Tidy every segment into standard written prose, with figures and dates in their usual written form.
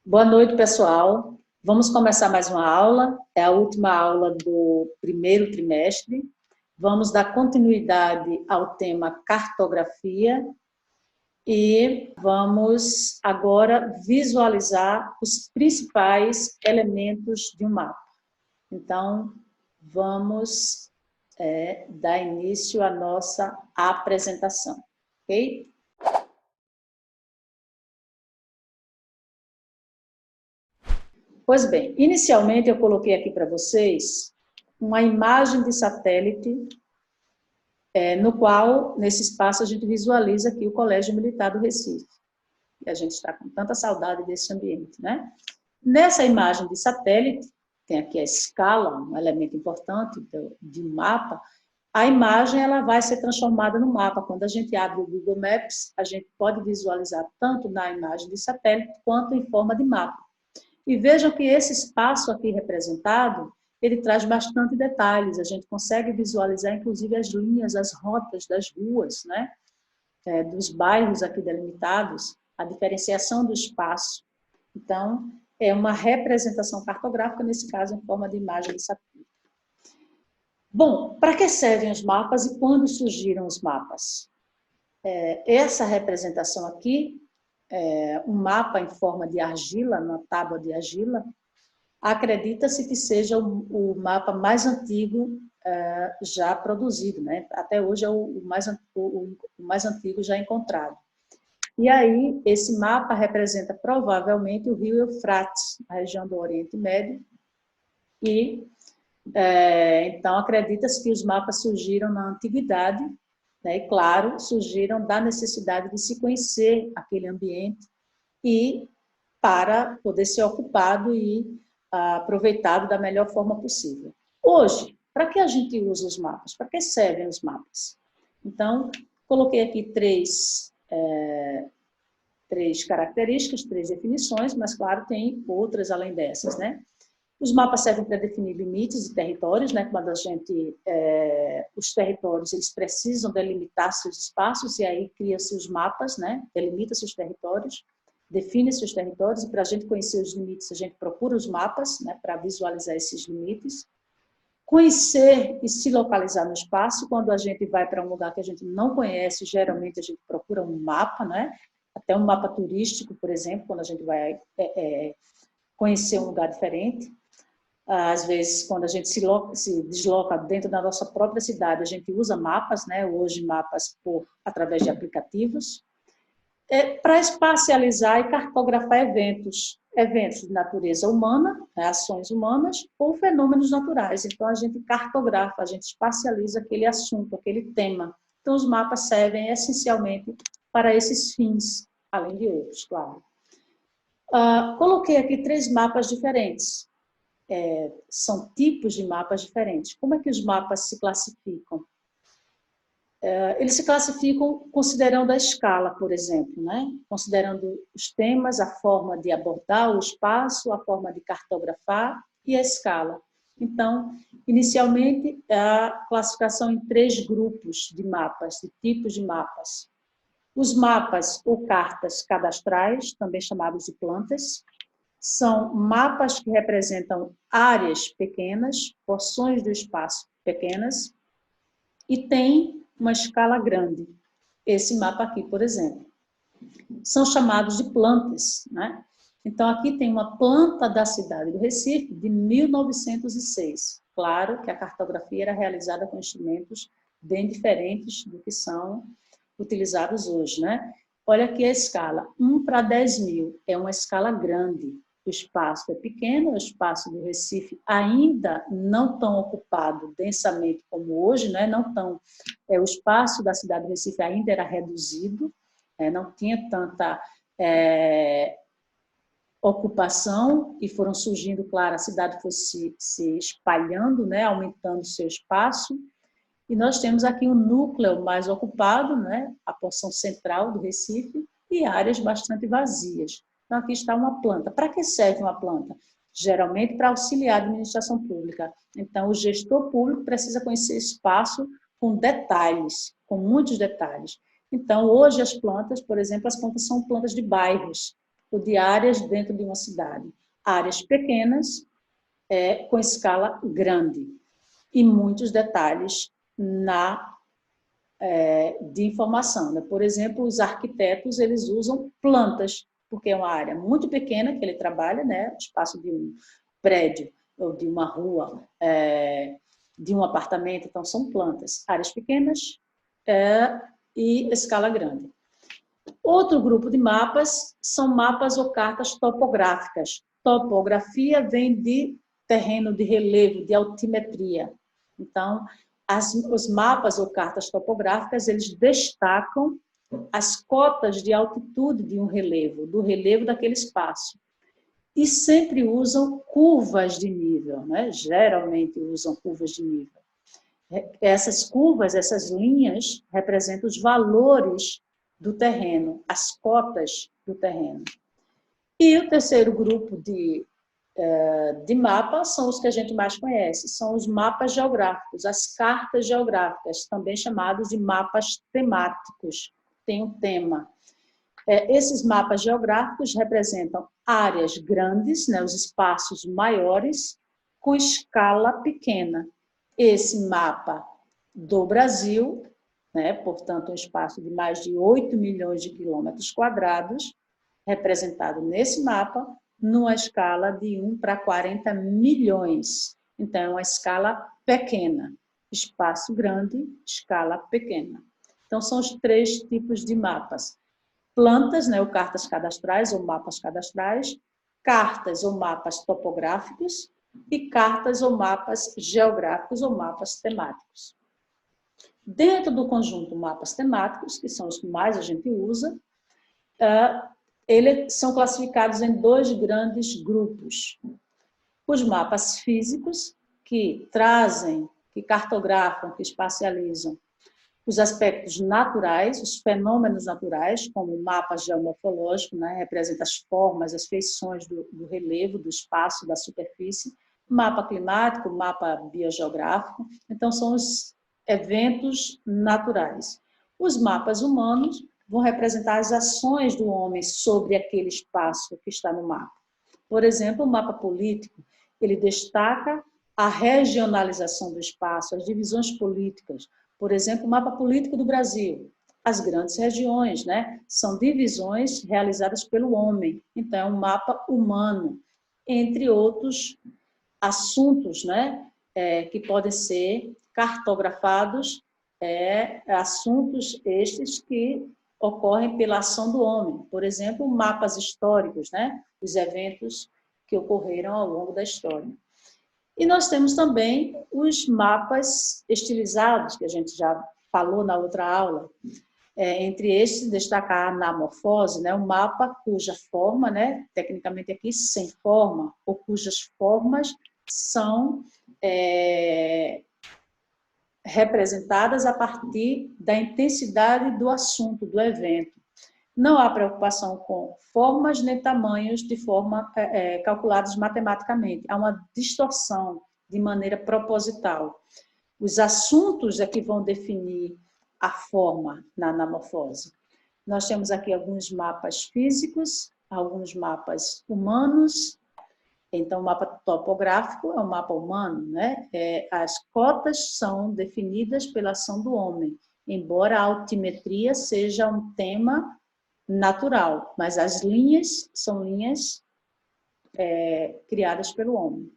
Boa noite, pessoal. Vamos começar mais uma aula. É a última aula do primeiro trimestre. Vamos dar continuidade ao tema cartografia e vamos agora visualizar os principais elementos de um mapa. Então, vamos dar início à nossa apresentação, ok? Pois bem, inicialmente eu coloquei aqui para vocês uma imagem de satélite, no qual, nesse espaço, a gente visualiza aqui o Colégio Militar do Recife. E a gente está com tanta saudade desse ambiente, né? Nessa imagem de satélite, tem aqui a escala, um elemento importante de um mapa. A imagem ela vai ser transformada no mapa. Quando a gente abre o Google Maps, a gente pode visualizar tanto na imagem de satélite quanto em forma de mapa. E vejam que esse espaço aqui representado, ele traz bastante detalhes, a gente consegue visualizar, inclusive, as linhas, as rotas das ruas, né? Dos bairros aqui delimitados, a diferenciação do espaço. Então, é uma representação cartográfica, nesse caso, em forma de imagem de satélite. Bom, para que servem os mapas e quando surgiram os mapas? Essa representação aqui, um mapa em forma de argila, uma tábua de argila, acredita-se que seja o mapa mais antigo já produzido, né? Até hoje é o mais antigo já encontrado. E aí, esse mapa representa provavelmente o rio Eufrates, a região do Oriente Médio, e então acredita-se que os mapas surgiram na antiguidade, né? E claro, surgiram da necessidade de se conhecer aquele ambiente e para poder ser ocupado e aproveitado da melhor forma possível. Hoje, para que a gente usa os mapas? Para que servem os mapas? Então, coloquei aqui três características, três definições, mas, claro, tem outras além dessas, né? Os mapas servem para definir limites de territórios, né? Quando os territórios eles precisam delimitar seus espaços, e aí cria-se os mapas, né? Delimita-se os territórios, define-se os territórios, e para a gente conhecer os limites, a gente procura os mapas, né? Para visualizar esses limites. Conhecer e se localizar no espaço, quando a gente vai para um lugar que a gente não conhece, geralmente a gente procura um mapa, né? Até um mapa turístico, por exemplo, quando a gente vai conhecer um lugar diferente. Às vezes, quando a gente se desloca dentro da nossa própria cidade, a gente usa mapas, né? Hoje mapas através de aplicativos, para espacializar e cartografar eventos de natureza humana, né? Ações humanas ou fenômenos naturais. Então, a gente cartografa, a gente espacializa aquele assunto, aquele tema. Então, os mapas servem essencialmente para esses fins, além de outros, claro. Coloquei aqui três mapas diferentes. São tipos de mapas diferentes. Como é que os mapas se classificam? Eles se classificam considerando a escala, por exemplo, né? Considerando os temas, a forma de abordar o espaço, a forma de cartografar e a escala. Então, inicialmente, a classificação em três grupos de mapas, de tipos de mapas. Os mapas ou cartas cadastrais, também chamados de plantas, são mapas que representam áreas pequenas, porções do espaço pequenas, e tem uma escala grande. Esse mapa aqui, por exemplo. São chamados de plantas, né? Então, aqui tem uma planta da cidade do Recife, de 1906. Claro que a cartografia era realizada com instrumentos bem diferentes do que são utilizados hoje, né? Olha aqui a escala, 1 para 10 mil, é uma escala grande. O espaço é pequeno, o espaço do Recife ainda não tão ocupado densamente como hoje, né? Não tão, o espaço da cidade do Recife ainda era reduzido, não tinha tanta ocupação, e foram surgindo, claro, a cidade foi se espalhando, né? Aumentando o seu espaço, e nós temos aqui um núcleo mais ocupado, né? A porção central do Recife, e áreas bastante vazias. Então, aqui está uma planta. Para que serve uma planta? Geralmente para auxiliar a administração pública. Então, o gestor público precisa conhecer espaço com detalhes, com muitos detalhes. Então, hoje as plantas, por exemplo, as plantas são plantas de bairros. ou de áreas dentro de uma cidade. Áreas pequenas com escala grande e muitos detalhes de informação, né? Por exemplo, os arquitetos, eles usam plantas, porque é uma área muito pequena que ele trabalha, né? O espaço de um prédio ou de uma rua, de um apartamento, então são plantas. Áreas pequenas e escala grande. Outro grupo de mapas são mapas ou cartas topográficas. Topografia vem de terreno, de relevo, de altimetria. Então, os mapas ou cartas topográficas, eles destacam as cotas de altitude de um relevo, do relevo daquele espaço. E sempre usam curvas de nível, né? Geralmente usam curvas de nível. Essas curvas, essas linhas, representam os valores do terreno, as cotas do terreno. E o terceiro grupo de mapas são os que a gente mais conhece, são os mapas geográficos, as cartas geográficas, também chamados de mapas temáticos, tem um tema. Esses mapas geográficos representam áreas grandes, né, os espaços maiores, com escala pequena. Esse mapa do Brasil, né, portanto, um espaço de mais de 8 milhões de quilômetros quadrados, representado nesse mapa, numa escala de 1 para 40 milhões. Então, é uma escala pequena. Espaço grande, escala pequena. Então, são os 3 tipos de mapas. Plantas, né, ou cartas cadastrais, ou mapas cadastrais, cartas ou mapas topográficos, e cartas ou mapas geográficos ou mapas temáticos. Dentro do conjunto mapas temáticos, que são os que mais a gente usa, eles são classificados em 2 grandes grupos. Os mapas físicos, que trazem, que cartografam, que espacializam os aspectos naturais, os fenômenos naturais, como o mapa geomorfológico, né, representa as formas, as feições do relevo, do espaço, da superfície, mapa climático, mapa biogeográfico, então são os eventos naturais. Os mapas humanos vão representar as ações do homem sobre aquele espaço que está no mapa. Por exemplo, o mapa político, ele destaca a regionalização do espaço, as divisões políticas. Por exemplo, o mapa político do Brasil. As grandes regiões, né, são divisões realizadas pelo homem. Então, é um mapa humano, entre outros assuntos, né, que podem ser cartografados, assuntos estes que ocorrem pela ação do homem. Por exemplo, mapas históricos, né, os eventos que ocorreram ao longo da história. E nós temos também os mapas estilizados, que a gente já falou na outra aula. Entre estes, destacar a anamorfose, né, um mapa cuja forma, né, tecnicamente aqui, sem forma, ou cujas formas são representadas a partir da intensidade do assunto, do evento. Não há preocupação com formas nem tamanhos de forma calculados matematicamente. Há uma distorção de maneira proposital. Os assuntos é que vão definir a forma na anamorfose. Nós temos aqui alguns mapas físicos, alguns mapas humanos. Então, o mapa topográfico é um mapa humano, né? As cotas são definidas pela ação do homem, embora a altimetria seja um tema natural, mas as linhas são linhas criadas pelo homem.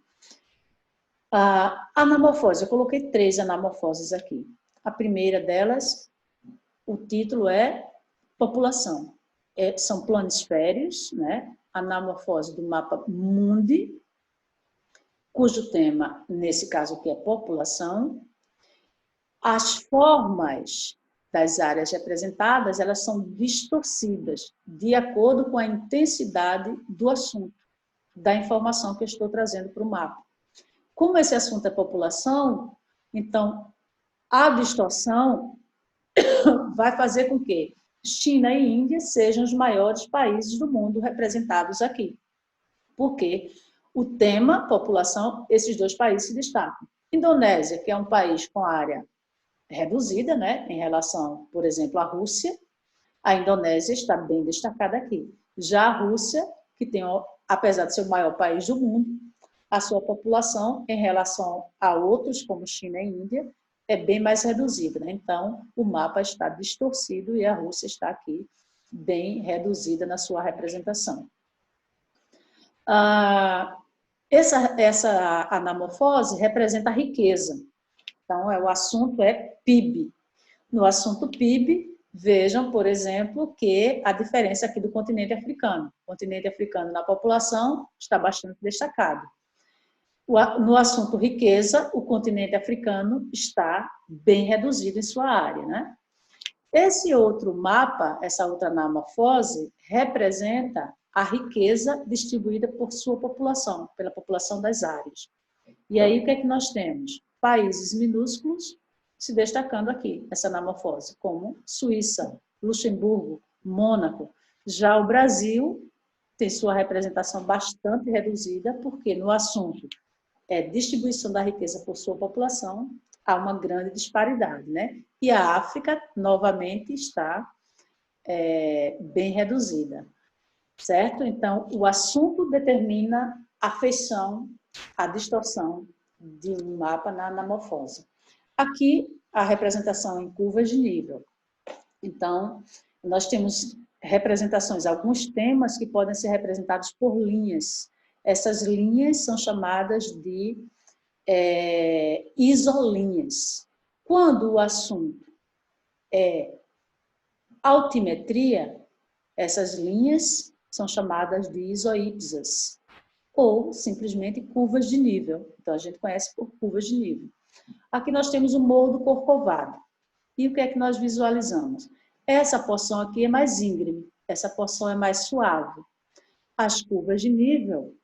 A anamorfose, eu coloquei 3 anamorfoses aqui. A primeira delas, o título é população. São planisférios, né? Anamorfose do mapa mundi, cujo tema, nesse caso aqui, é população. As formas das áreas representadas, elas são distorcidas de acordo com a intensidade do assunto, da informação que eu estou trazendo para o mapa. Como esse assunto é população, então a distorção vai fazer com que China e Índia sejam os maiores países do mundo representados aqui. Porque o tema, população, esses 2 países se destacam. Indonésia, que é um país com área reduzida, né, em relação, por exemplo, à Rússia, a Indonésia está bem destacada aqui. Já a Rússia, que tem, apesar de ser o maior país do mundo, a sua população, em relação a outros, como China e Índia, é bem mais reduzida, né? Então, o mapa está distorcido e a Rússia está aqui bem reduzida na sua representação. Essa anamorfose representa a riqueza. Então, o assunto é PIB. No assunto PIB, vejam, por exemplo, que a diferença aqui do continente africano. O continente africano na população está bastante destacado. No assunto riqueza, o continente africano está bem reduzido em sua área, né? Esse outro mapa, essa outra anamorfose, representa a riqueza distribuída por sua população, pela população das áreas. E aí, o que é que nós temos? Países minúsculos se destacando aqui, essa anamorfose, como Suíça, Luxemburgo, Mônaco. Já o Brasil tem sua representação bastante reduzida, porque no assunto distribuição da riqueza por sua população, há uma grande disparidade, né? E a África, novamente, está bem reduzida, certo? Então, o assunto determina a feição, a distorção de um mapa na anamorfose. Aqui, a representação em curvas de nível. Então, nós temos representações, alguns temas que podem ser representados por linhas. Essas linhas são chamadas de isolinhas. Quando o assunto é altimetria, essas linhas são chamadas de isoípsas, ou simplesmente curvas de nível. Então, a gente conhece por curvas de nível. Aqui nós temos o Morro do Corcovado. E o que é que nós visualizamos? Essa porção aqui é mais íngreme, essa porção é mais suave. As curvas de nível,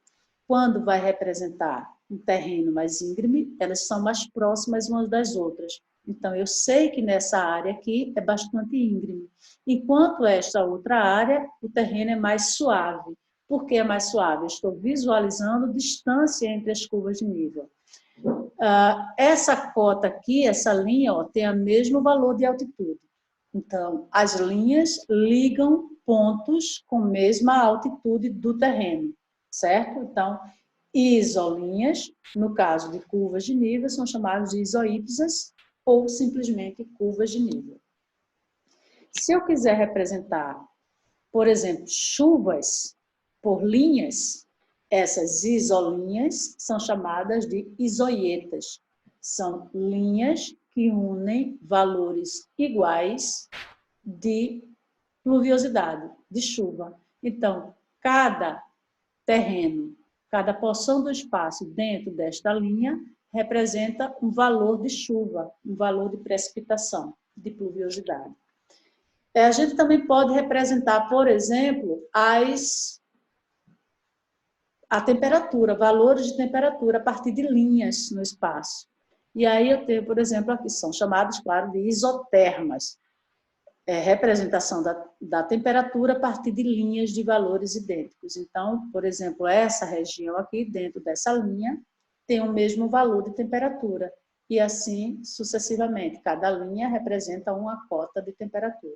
quando vai representar um terreno mais íngreme, elas são mais próximas umas das outras. Então, eu sei que nessa área aqui é bastante íngreme. Enquanto esta outra área, o terreno é mais suave. Por que é mais suave? Eu estou visualizando distância entre as curvas de nível. Essa cota aqui, essa linha, tem o mesmo valor de altitude. Então, as linhas ligam pontos com a mesma altitude do terreno, certo? Então, isolinhas, no caso de curvas de nível, são chamadas de isoípsas ou simplesmente curvas de nível. Se eu quiser representar, por exemplo, chuvas por linhas, essas isolinhas são chamadas de isoietas. São linhas que unem valores iguais de pluviosidade, de chuva. Então, cada terreno, cada porção do espaço dentro desta linha representa um valor de chuva, um valor de precipitação, de pluviosidade. A gente também pode representar, por exemplo, a temperatura, valores de temperatura a partir de linhas no espaço. E aí eu tenho, por exemplo, aqui são chamados, claro, de isotermas, representação da temperatura a partir de linhas de valores idênticos. Então, por exemplo, essa região aqui, dentro dessa linha, tem o mesmo valor de temperatura. E assim, sucessivamente, cada linha representa uma cota de temperatura.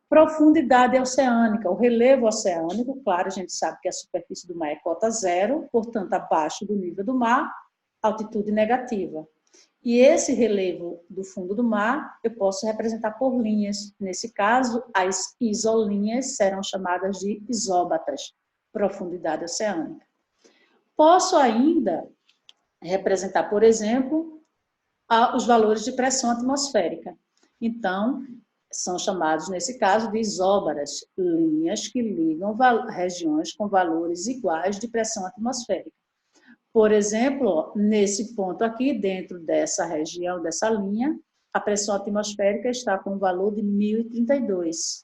Profundidade oceânica, o relevo oceânico, claro, a gente sabe que a superfície do mar é cota zero, portanto, abaixo do nível do mar, altitude negativa. E esse relevo do fundo do mar, eu posso representar por linhas. Nesse caso, as isolinhas serão chamadas de isóbatas, profundidade oceânica. Posso ainda representar, por exemplo, os valores de pressão atmosférica. Então, são chamados, nesse caso, de isóbaras, linhas que ligam regiões com valores iguais de pressão atmosférica. Por exemplo, nesse ponto aqui, dentro dessa região, dessa linha, a pressão atmosférica está com um valor de 1032.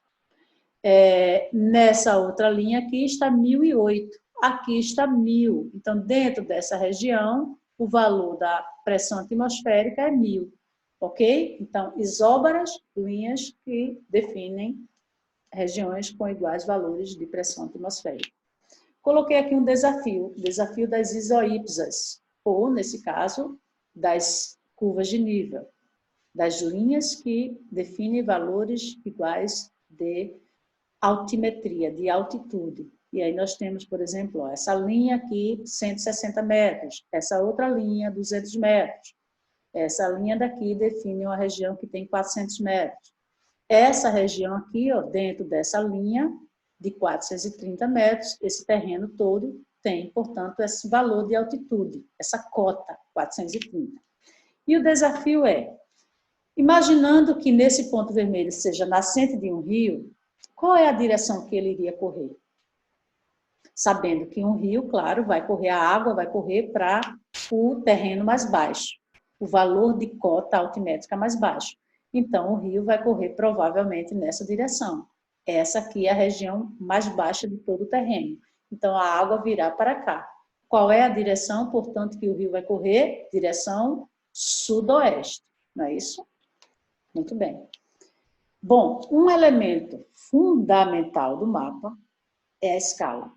Nessa outra linha aqui está 1008, aqui está 1000. Então, dentro dessa região, o valor da pressão atmosférica é 1000. Ok? Então, isóbaras, linhas que definem regiões com iguais valores de pressão atmosférica. Coloquei aqui um desafio, o desafio das isoípsas, ou, nesse caso, das curvas de nível, das linhas que definem valores iguais de altimetria, de altitude. E aí nós temos, por exemplo, ó, essa linha aqui, 160 metros, essa outra linha, 200 metros. Essa linha daqui define uma região que tem 400 metros. Essa região aqui, ó, dentro dessa linha de 430 metros, esse terreno todo tem, portanto, esse valor de altitude, essa cota, 430. E o desafio é, imaginando que nesse ponto vermelho seja nascente de um rio, qual é a direção que ele iria correr? Sabendo que um rio, claro, vai correr, a água vai correr para o terreno mais baixo, o valor de cota altimétrica mais baixo. Então, o rio vai correr provavelmente nessa direção. Essa aqui é a região mais baixa de todo o terreno. Então, a água virá para cá. Qual é a direção, portanto, que o rio vai correr? Direção sudoeste, não é isso? Muito bem. Bom, um elemento fundamental do mapa é a escala.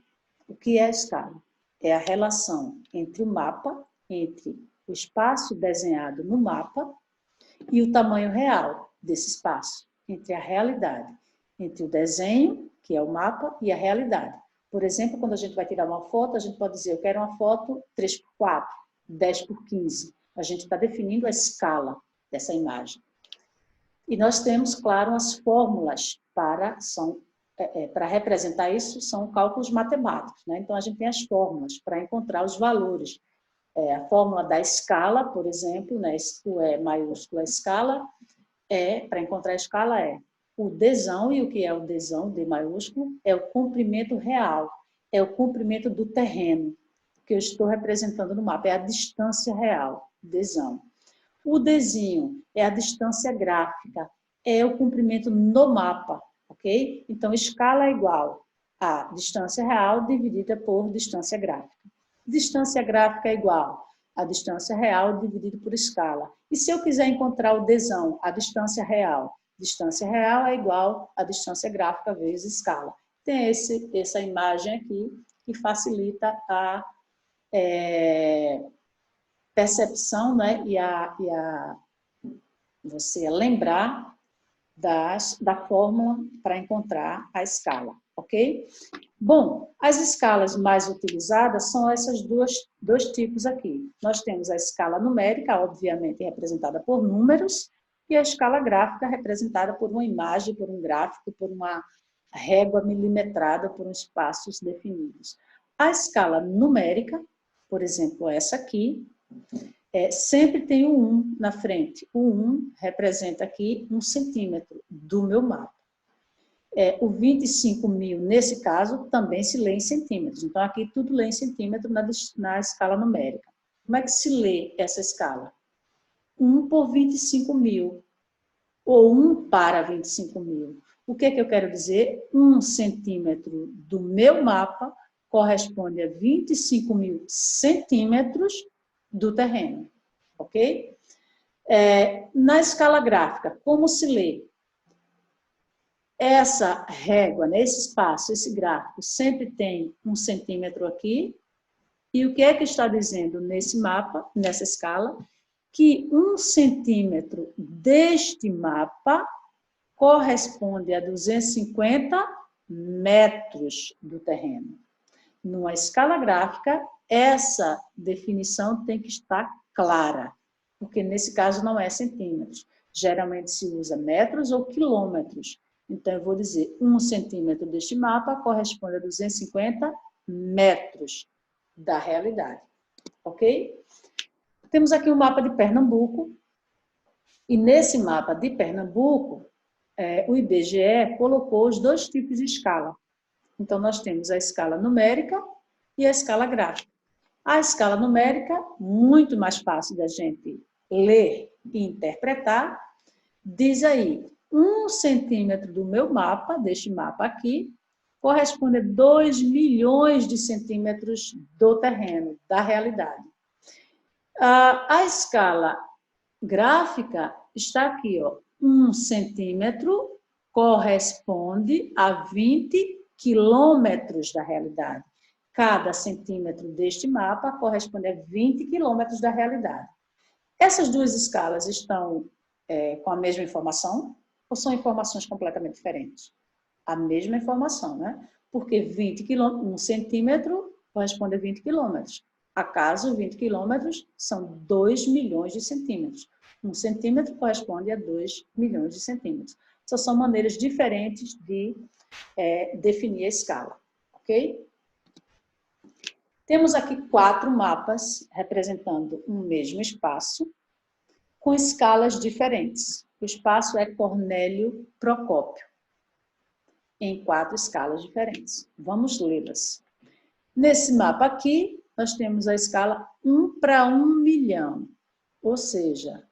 O que é a escala? É a relação entre o mapa, entre o espaço desenhado no mapa e o tamanho real desse espaço, entre a realidade, entre o desenho, que é o mapa, e a realidade. Por exemplo, quando a gente vai tirar uma foto, a gente pode dizer, eu quero uma foto 3x4, 10x15. A gente está definindo a escala dessa imagem. E nós temos, claro, as fórmulas para representar isso, são cálculos matemáticos, né? Então, a gente tem as fórmulas para encontrar os valores. A fórmula da escala, por exemplo, né? O E maiúsculo, a escala, para encontrar a escala o Dzão, e o que é o Dzão, D maiúsculo, é o comprimento real, é o comprimento do terreno que eu estou representando no mapa, é a distância real, Dzão. O Dzinho é a distância gráfica, é o comprimento no mapa, ok? Então, escala é igual a distância real dividida por distância gráfica. Distância gráfica é igual a distância real dividido por escala. E se eu quiser encontrar o Dzão, a distância real é igual a distância gráfica vezes escala. Tem essa imagem aqui que facilita a percepção, né? Você lembrar da fórmula para encontrar a escala, ok? Bom, as escalas mais utilizadas são esses dois tipos aqui. Nós temos a escala numérica, obviamente representada por números, e a escala gráfica representada por uma imagem, por um gráfico, por uma régua milimetrada, por espaços definidos. A escala numérica, por exemplo, essa aqui, sempre tem um 1 na frente. O 1 representa aqui 1 centímetro do meu mapa. O 25.000, nesse caso, também se lê em centímetros. Então, aqui tudo lê em centímetro na escala numérica. Como é que se lê essa escala? 1 por 25.000, ou 1 para 25.000. O que eu quero dizer? 1 centímetro do meu mapa corresponde a 25.000 centímetros do terreno, ok? Na escala gráfica, como se lê? Essa régua, né, esse espaço, esse gráfico, sempre tem 1 centímetro aqui. E o que é que está dizendo nesse mapa, nessa escala? Que 1 centímetro deste mapa corresponde a 250 metros do terreno. Numa escala gráfica, essa definição tem que estar clara, porque nesse caso não é centímetros. Geralmente se usa metros ou quilômetros. Então, eu vou dizer 1 centímetro deste mapa corresponde a 250 metros da realidade. Ok? Temos aqui o mapa de Pernambuco. E nesse mapa de Pernambuco, o IBGE colocou os dois tipos de escala. Então, nós temos a escala numérica e a escala gráfica. A escala numérica, muito mais fácil da gente ler e interpretar, diz aí, 1 centímetro do meu mapa, deste mapa aqui, corresponde a 2 milhões de centímetros do terreno, da realidade. A escala gráfica está aqui, ó, 1 centímetro corresponde a 20 quilômetros da realidade. Cada centímetro deste mapa corresponde a 20 quilômetros da realidade. Essas duas escalas estão com a mesma informação ou são informações completamente diferentes? A mesma informação, né? Porque 20 quilômetros, 1 centímetro corresponde a 20 quilômetros. Acaso 20 quilômetros são 2 milhões de centímetros. 1 centímetro corresponde a 2 milhões de centímetros. Essas são maneiras diferentes de definir a escala, ok? Temos aqui 4 mapas representando um mesmo espaço, com escalas diferentes. O espaço é Cornélio Procópio, em 4 escalas diferentes. Vamos lê-las. Nesse mapa aqui, nós temos a escala 1 para 1 milhão, ou seja,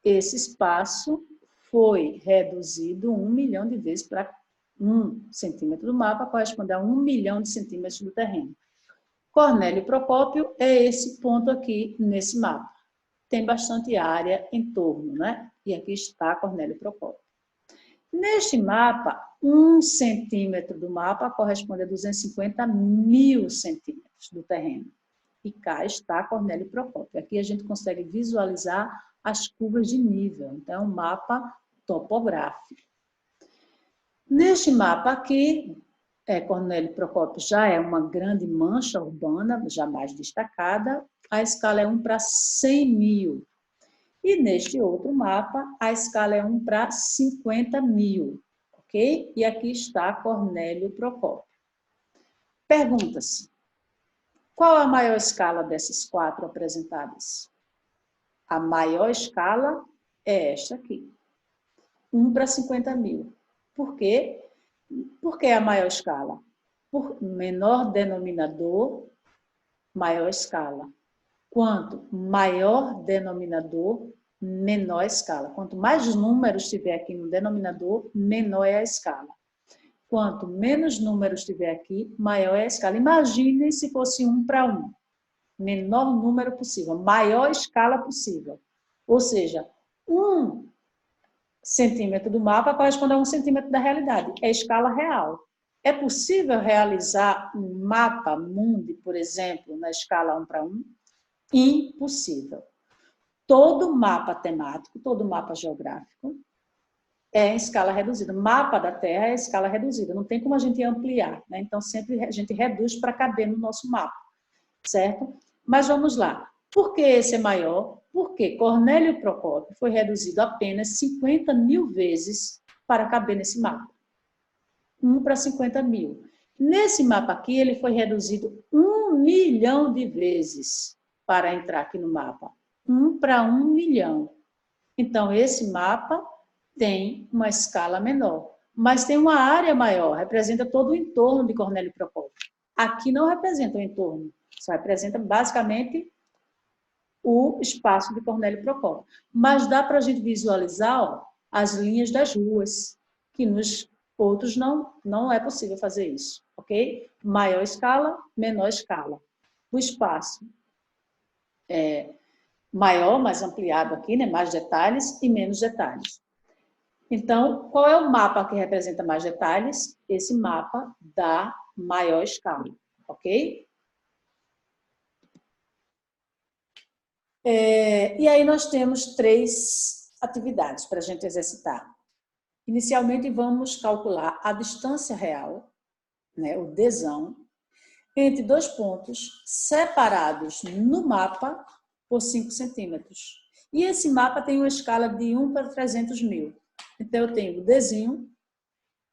esse espaço foi reduzido 1 milhão de vezes para 1 centímetro do mapa, corresponde a 1 milhão de centímetros do terreno. Cornélio Procópio é esse ponto aqui nesse mapa. Tem bastante área em torno, né? E aqui está Cornélio Procópio. Neste mapa, 1 centímetro do mapa corresponde a 250 mil centímetros do terreno. E cá está Cornélio Procópio. Aqui a gente consegue visualizar as curvas de nível. Então, é um mapa topográfico. Neste mapa aqui, Cornélio Procópio já é uma grande mancha urbana, já mais destacada. A escala é 1 para 100 mil. E neste outro mapa, a escala é 1 para 50 mil. Ok? E aqui está Cornélio Procópio. Pergunta-se: qual a maior escala dessas 4 apresentadas? A maior escala é esta aqui. 1 para 50 mil. Por quê? Por que a maior escala? Por menor denominador, maior escala. Quanto maior denominador, menor escala. Quanto mais números tiver aqui no denominador, menor é a escala. Quanto menos números tiver aqui, maior é a escala. Imaginem se fosse 1 para 1. Menor número possível, maior escala possível. Ou seja, 1 centímetro do mapa corresponde a 1 centímetro da realidade. É escala real. É possível realizar um mapa mundi, por exemplo, na escala 1 para 1? Impossível. Todo mapa temático, todo mapa geográfico é em escala reduzida. O mapa da Terra é em escala reduzida. Não tem como a gente ampliar, né? Então, sempre a gente reduz para caber no nosso mapa, certo? Mas vamos lá. Por que esse é maior? Porque Cornélio Procópio foi reduzido apenas 50 mil vezes para caber nesse mapa. 1 para 50 mil. Nesse mapa aqui, ele foi reduzido 1 milhão de vezes para entrar aqui no mapa. 1 para 1 milhão. Então, esse mapa tem uma escala menor, mas tem uma área maior, representa todo o entorno de Cornélio Procópio. Aqui não representa o entorno, só representa basicamente o espaço de Cornélio Procópio. Mas dá para a gente visualizar, ó, as linhas das ruas, que nos outros não é possível fazer isso, ok? Maior escala, menor escala. O espaço é maior, mais ampliado aqui, né? Mais detalhes e menos detalhes. Então, qual é o mapa que representa mais detalhes? Esse mapa da maior escala, ok? E aí nós temos 3 atividades para a gente exercitar. Inicialmente, vamos calcular a distância real, né, o Dzão, entre 2 pontos separados no mapa por 5 centímetros. E esse mapa tem uma escala de 1 para 300 mil. Então, eu tenho o Dzinho,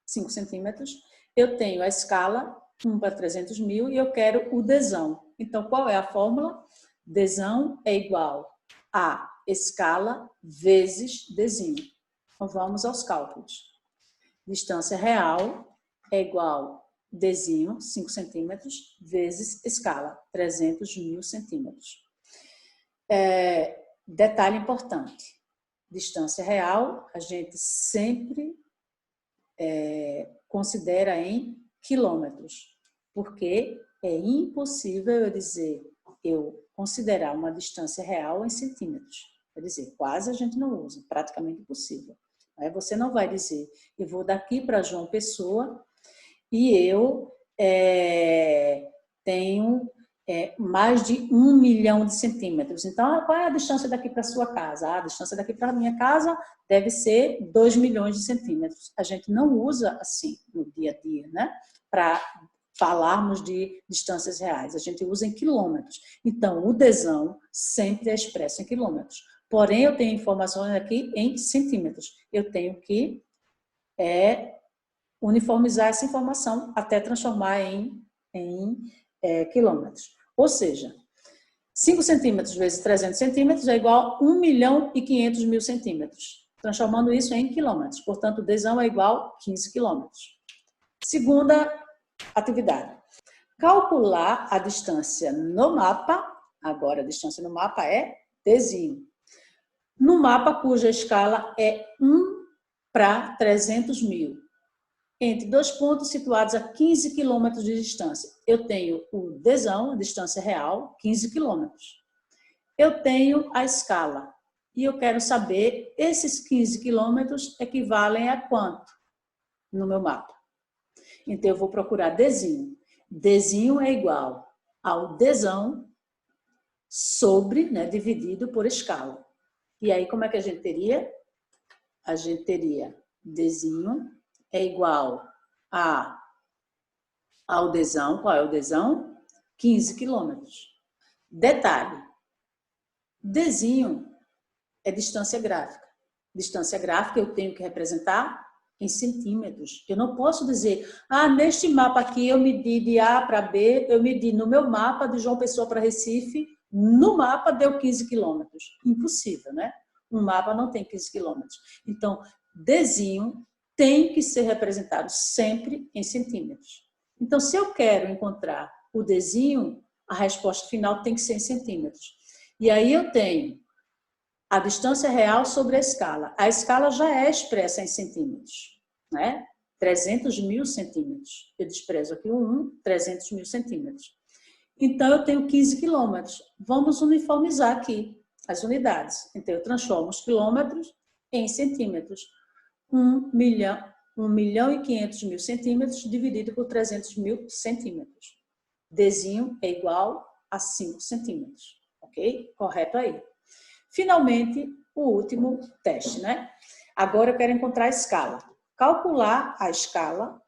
5 centímetros, eu tenho a escala 1 para 300 mil e eu quero o Dzão. Então, qual é a fórmula? Dzão é igual a escala vezes Dzinho. Então, vamos aos cálculos. Distância real é igual Dzinho, 5 centímetros, vezes escala, 300 mil centímetros. Detalhe importante. Distância real, a gente sempre considera em quilômetros, porque é impossível eu considerar uma distância real em centímetros. Quer dizer, quase a gente não usa, praticamente impossível. Aí você não vai dizer, eu vou daqui para João Pessoa e eu tenho mais de 1 milhão de centímetros. Então, qual é a distância daqui para a sua casa? A distância daqui para a minha casa deve ser 2 milhões de centímetros. A gente não usa assim no dia a dia, né? Para falarmos de distâncias reais. A gente usa em quilômetros. Então, o desão sempre é expresso em quilômetros. Porém, eu tenho informações aqui em centímetros. Eu tenho que uniformizar essa informação até transformar em quilômetros. Ou seja, 5 centímetros vezes 300 centímetros é igual a 1 milhão e 500 mil centímetros. Transformando isso em quilômetros. Portanto, o desão é igual a 15 quilômetros. Segunda atividade. Calcular a distância no mapa. Agora, a distância no mapa é desinho. No mapa cuja escala é 1 para 300 mil. Entre dois pontos situados a 15 quilômetros de distância. Eu tenho o desão, a distância real, 15 quilômetros. Eu tenho a escala. E eu quero saber, esses 15 quilômetros equivalem a quanto no meu mapa? Então, eu vou procurar desinho. Desinho é igual ao desão sobre, dividido por escala. E aí, como é que a gente teria? A gente teria desinho é igual ao desão. Qual é o desão? 15 quilômetros. Detalhe, desinho é distância gráfica. Distância gráfica eu tenho que representar em centímetros. Eu não posso dizer, neste mapa aqui eu medi de A para B, eu medi no meu mapa de João Pessoa para Recife, no mapa deu 15 quilômetros. Impossível, né? Um mapa não tem 15 quilômetros. Então, desinho tem que ser representado sempre em centímetros. Então, se eu quero encontrar o desinho, a resposta final tem que ser em centímetros. E aí eu tenho a distância real sobre a escala. A escala já é expressa em centímetros, né? 300 mil centímetros. Eu desprezo aqui o 300 mil centímetros. Então, eu tenho 15 quilômetros. Vamos uniformizar aqui as unidades. Então, eu transformo os quilômetros em centímetros. 1 milhão e 500 mil centímetros dividido por 300 mil centímetros. Desinho é igual a 5 centímetros. Ok? Correto aí. Finalmente, o último teste, né? Agora eu quero encontrar a escala. Calcular a escala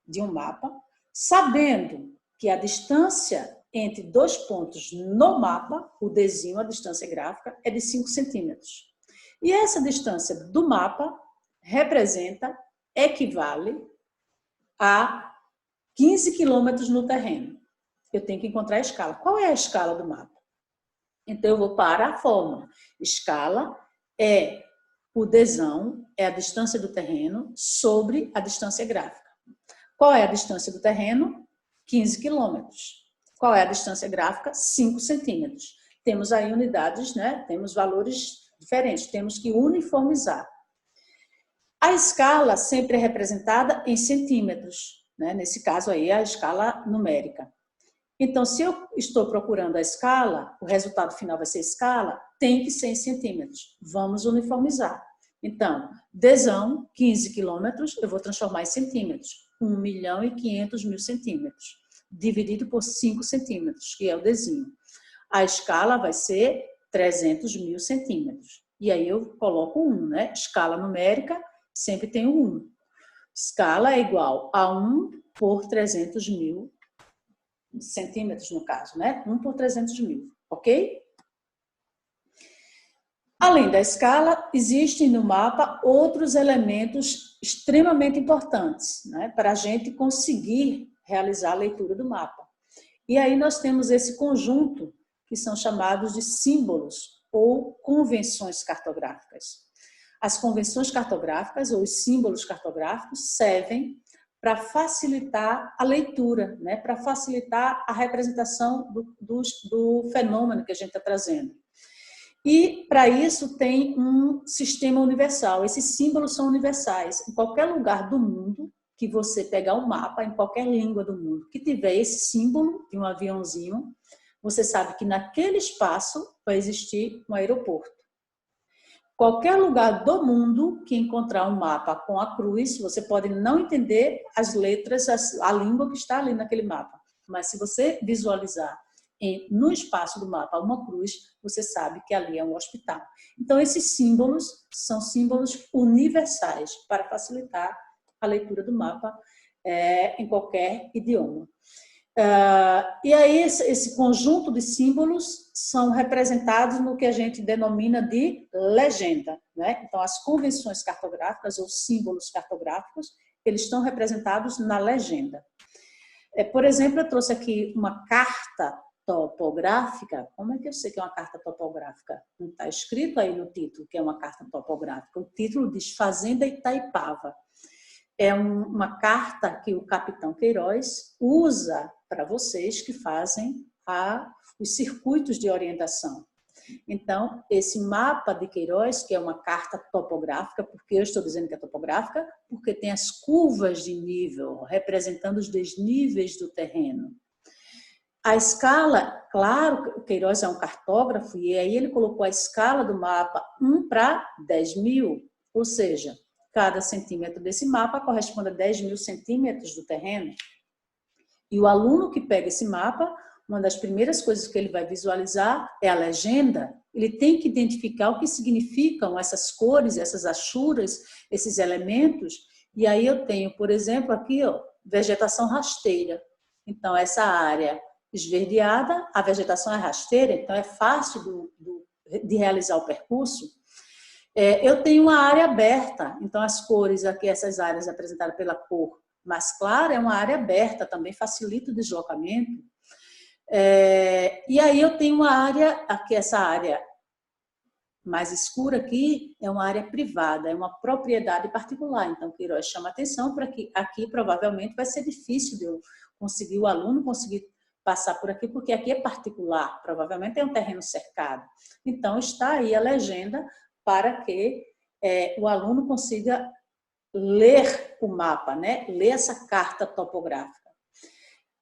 de um mapa, sabendo que a distância entre dois pontos no mapa, o desinho, a distância gráfica, é de 5 centímetros. E essa distância do mapa equivale a 15 quilômetros no terreno. Eu tenho que encontrar a escala. Qual é a escala do mapa? Então, eu vou para a fórmula. Escala é o desão, é a distância do terreno sobre a distância gráfica. Qual é a distância do terreno? 15 quilômetros. Qual é a distância gráfica? 5 centímetros. Temos aí unidades, né? Temos valores diferentes. Temos que uniformizar. A escala sempre é representada em centímetros, né? Nesse caso aí, a escala numérica. Então, se eu estou procurando a escala, o resultado final vai ser escala, tem que ser em centímetros. Vamos uniformizar. Então, desão, 15 quilômetros, eu vou transformar em centímetros. 1 milhão e 500 mil centímetros, dividido por 5 centímetros, que é o desinho. A escala vai ser 300 mil centímetros. E aí eu coloco 1, né? Escala numérica, sempre tem o 1. Escala é igual a 1 por 300 mil centímetros, no caso, né? 1 por 300 mil, ok? Além da escala, existem no mapa outros elementos extremamente importantes, né? Para a gente conseguir realizar a leitura do mapa. E aí nós temos esse conjunto que são chamados de símbolos ou convenções cartográficas. As convenções cartográficas ou os símbolos cartográficos servem para facilitar a leitura, né? Para facilitar a representação do fenômeno que a gente está trazendo. E, para isso, tem um sistema universal. Esses símbolos são universais. Em qualquer lugar do mundo que você pegar um mapa, em qualquer língua do mundo, que tiver esse símbolo de um aviãozinho, você sabe que naquele espaço vai existir um aeroporto. Qualquer lugar do mundo que encontrar um mapa com a cruz, você pode não entender as letras, a língua que está ali naquele mapa. Mas se você visualizar no espaço do mapa uma cruz, você sabe que ali é um hospital. Então, esses símbolos são símbolos universais para facilitar a leitura do mapa em qualquer idioma. E aí, esse conjunto de símbolos são representados no que a gente denomina de legenda, né? Então, as convenções cartográficas ou símbolos cartográficos, eles estão representados na legenda. Por exemplo, eu trouxe aqui uma carta topográfica. Como é que eu sei que é uma carta topográfica? Não está escrito aí no título que é uma carta topográfica. O título diz Fazenda Itaipava. É uma carta que o capitão Queiroz usa para vocês que fazem os circuitos de orientação. Então, esse mapa de Queiroz, que é uma carta topográfica, porque eu estou dizendo que é topográfica, porque tem as curvas de nível, representando os desníveis do terreno. A escala, claro, o Queiroz é um cartógrafo, e aí ele colocou a escala do mapa 1 para 10.000, ou seja, cada centímetro desse mapa corresponde a 10.000 centímetros do terreno. E o aluno que pega esse mapa, uma das primeiras coisas que ele vai visualizar é a legenda. Ele tem que identificar o que significam essas cores, essas achuras, esses elementos. E aí eu tenho, por exemplo, aqui, ó, vegetação rasteira. Então, essa área esverdeada, a vegetação é rasteira, então é fácil de realizar o percurso. Eu tenho uma área aberta, então as cores aqui, essas áreas apresentadas pela cor mais clara, é uma área aberta, também facilita o deslocamento. E aí eu tenho uma área, aqui essa área mais escura aqui, é uma área privada, é uma propriedade particular. Então, Queiroz chama atenção para que aqui provavelmente vai ser difícil de eu conseguir, o aluno conseguir passar por aqui, porque aqui é particular, provavelmente é um terreno cercado. Então, está aí a legenda para que o aluno consiga ler o mapa, né? Ler essa carta topográfica.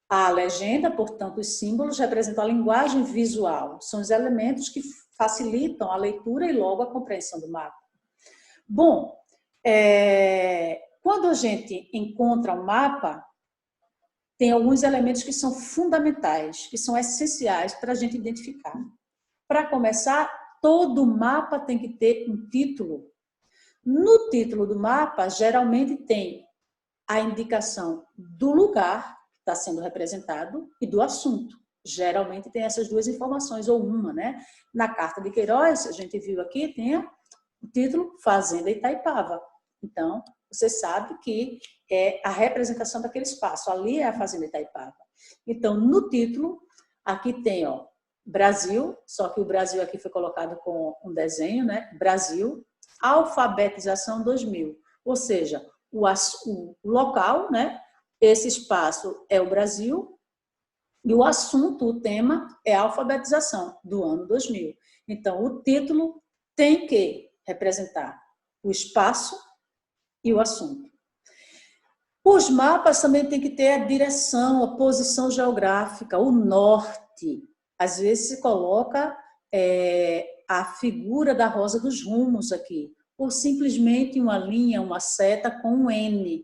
A legenda, portanto, os símbolos representam a linguagem visual, são os elementos que facilitam a leitura e logo a compreensão do mapa. Bom, quando a gente encontra um mapa, tem alguns elementos que são fundamentais, que são essenciais para a gente identificar. Para começar, todo mapa tem que ter um título. No título do mapa, geralmente tem a indicação do lugar que está sendo representado e do assunto. Geralmente tem essas duas informações, ou uma, né? Na carta de Queiroz, a gente viu aqui, tem o título Fazenda Itaipava. Então, você sabe que é a representação daquele espaço. Ali é a Fazenda Itaipava. Então, no título, aqui tem, ó, Brasil, só que o Brasil aqui foi colocado com um desenho, né? Brasil, alfabetização 2000. Ou seja, o local, né? Esse espaço é o Brasil, e o assunto, o tema, é a alfabetização do ano 2000. Então, o título tem que representar o espaço e o assunto. Os mapas também têm que ter a direção, a posição geográfica, o norte. Às vezes se coloca a figura da rosa dos rumos aqui, ou simplesmente uma linha, uma seta com um N.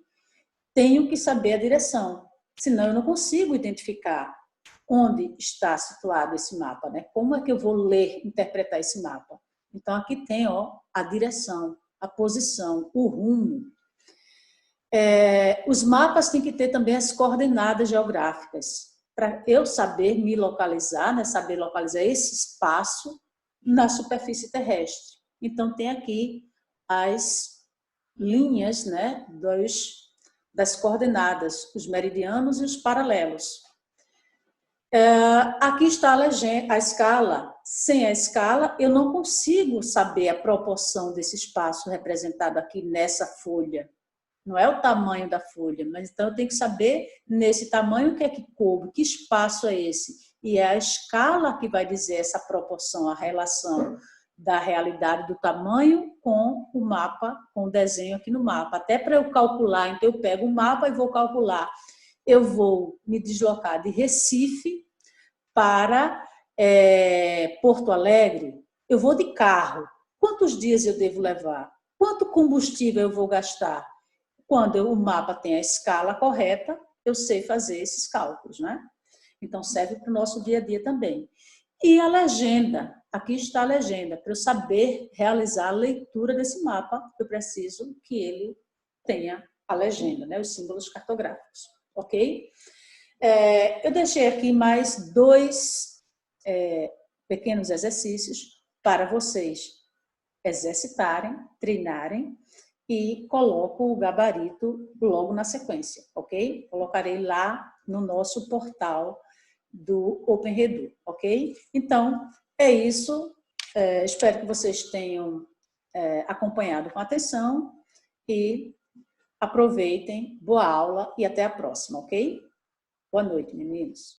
Tenho que saber a direção, senão eu não consigo identificar onde está situado esse mapa, né? Como é que eu vou ler, interpretar esse mapa? Então, aqui tem, ó, a direção, a posição, o rumo. Os mapas têm que ter também as coordenadas geográficas, para eu saber me localizar, né? Saber localizar esse espaço na superfície terrestre. Então, tem aqui as linhas, né? Das coordenadas, os meridianos e os paralelos. Aqui está a escala. Sem a escala, eu não consigo saber a proporção desse espaço representado aqui nessa folha. Não é o tamanho da folha, mas então eu tenho que saber nesse tamanho o que é que coube, que espaço é esse. E é a escala que vai dizer essa proporção, a relação da realidade do tamanho com o mapa, com o desenho aqui no mapa. Até para eu calcular, então eu pego o mapa e vou calcular. Eu vou me deslocar de Recife para Porto Alegre. Eu vou de carro. Quantos dias eu devo levar? Quanto combustível eu vou gastar? Quando o mapa tem a escala correta, eu sei fazer esses cálculos, né? Então, serve para o nosso dia a dia também. E a legenda, aqui está a legenda. Para eu saber realizar a leitura desse mapa, eu preciso que ele tenha a legenda, né? Os símbolos cartográficos, ok? Eu deixei aqui mais 2 pequenos exercícios para vocês exercitarem, treinarem, e coloco o gabarito logo na sequência, ok? Colocarei lá no nosso portal do OpenRedu, ok? Então, é isso. Espero que vocês tenham acompanhado com atenção e aproveitem. Boa aula e até a próxima, ok? Boa noite, meninos.